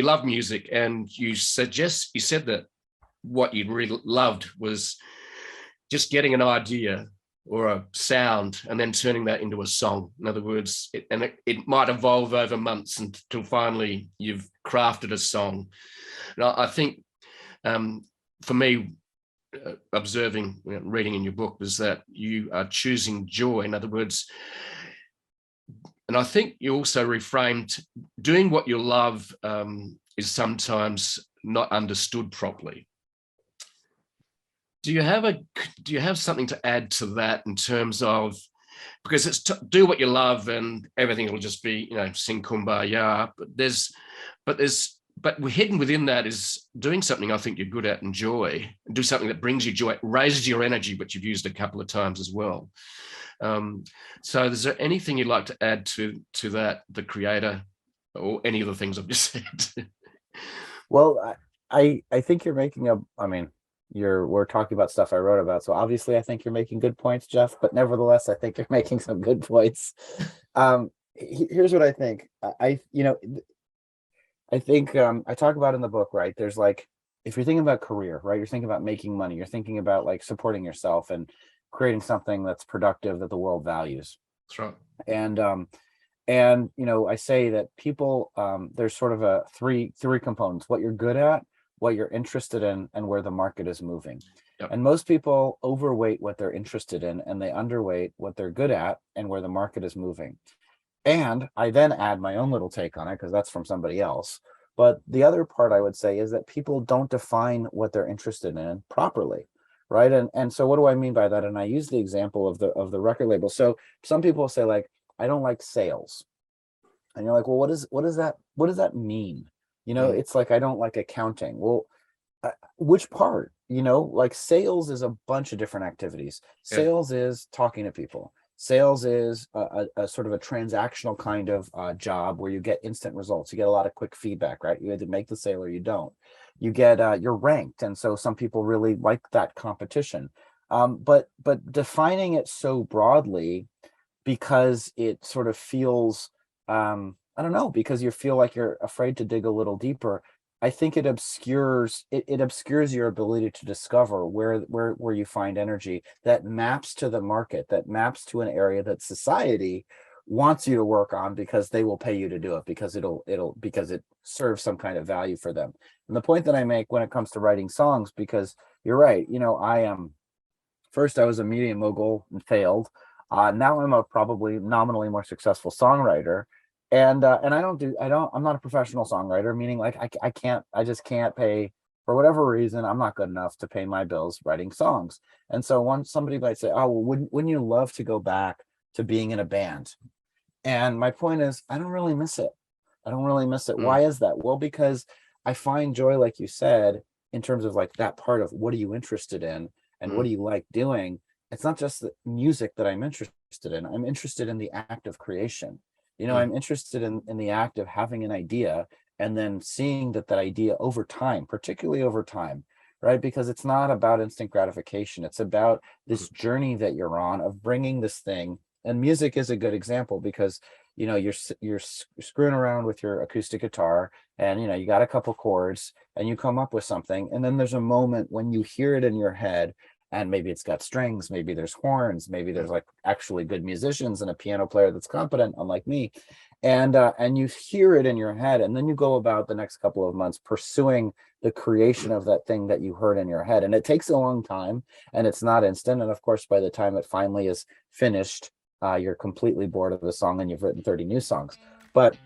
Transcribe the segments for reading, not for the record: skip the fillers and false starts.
you love music, and you said that what you really loved was just getting an idea or a sound and then turning that into a song. In other words, it might evolve over months until finally you've crafted a song. And I think for me, observing, reading in your book, was that you are choosing joy. In other words, and I think you also reframed doing what you love is sometimes not understood properly. Do you have something to add to that in terms of, because it's do what you love and everything will just be, sing kumbaya, but hidden within that is doing something I think you're good at, enjoy, and do something that brings you joy, raises your energy, which you've used a couple of times as well. So is there anything you'd like to add to that, the creator, or any of the things I've just said? Well, I think you're making we're talking about stuff I wrote about. So obviously I think you're making good points, Jeff, but nevertheless, I think you're making some good points. Here's what I think. I think I talk about in the book, right? There's like, if you're thinking about career, right? You're thinking about making money. You're thinking about like supporting yourself and creating something that's productive that the world values. That's right. And I say that people, there's sort of a three components: what you're good at, what you're interested in, and where the market is moving. Yep. And most people overweight what they're interested in, and they underweight what they're good at and where the market is moving. And I then add my own little take on it, because that's from somebody else. But the other part I would say is that people don't define what they're interested in properly, right? And so what do I mean by that? And I use the example of the record label. So some people say, like, I don't like sales. And you're like, well, what does that mean? It's like, I don't like accounting. Well, which part? Like, sales is a bunch of different activities. Sales is talking to people. Sales is a sort of a transactional kind of job where you get instant results. You get a lot of quick feedback, right? You either make the sale or you don't. You get you're ranked, and so some people really like that competition. But defining it so broadly, because it sort of feels I don't know, because you feel like you're afraid to dig a little deeper. I think it obscures your ability to discover where you find energy that maps to the market, that maps to an area that society wants you to work on, because they will pay you to do it, because because it serves some kind of value for them. And the point that I make when it comes to writing songs, because you're right, I am first, I was a media mogul and failed. Now I'm a probably nominally more successful songwriter. And I'm not a professional songwriter, meaning like I just can't pay, for whatever reason, I'm not good enough to pay my bills writing songs. And so once somebody might say, oh, well, wouldn't you love to go back to being in a band? And my point is, I don't really miss it. Why is that? Well, because I find joy, like you said, in terms of like that part of what are you interested in and what do you like doing? It's not just the music that I'm interested in. I'm interested in the act of creation. I'm interested in the act of having an idea and then seeing that idea over time, particularly over time, right? Because it's not about instant gratification. It's about this journey that you're on of bringing this thing. And music is a good example, because, you're screwing around with your acoustic guitar and, you got a couple chords and you come up with something. And then there's a moment when you hear it in your head, and maybe it's got strings, maybe there's horns, maybe there's like actually good musicians and a piano player that's competent, unlike me. And you hear it in your head, and then you go about the next couple of months pursuing the creation of that thing that you heard in your head. And it takes a long time, and it's not instant. And of course, by the time it finally is finished, you're completely bored of the song and you've written 30 new songs. But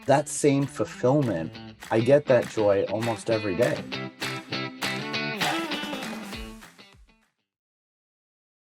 that same fulfillment, I get that joy almost every day.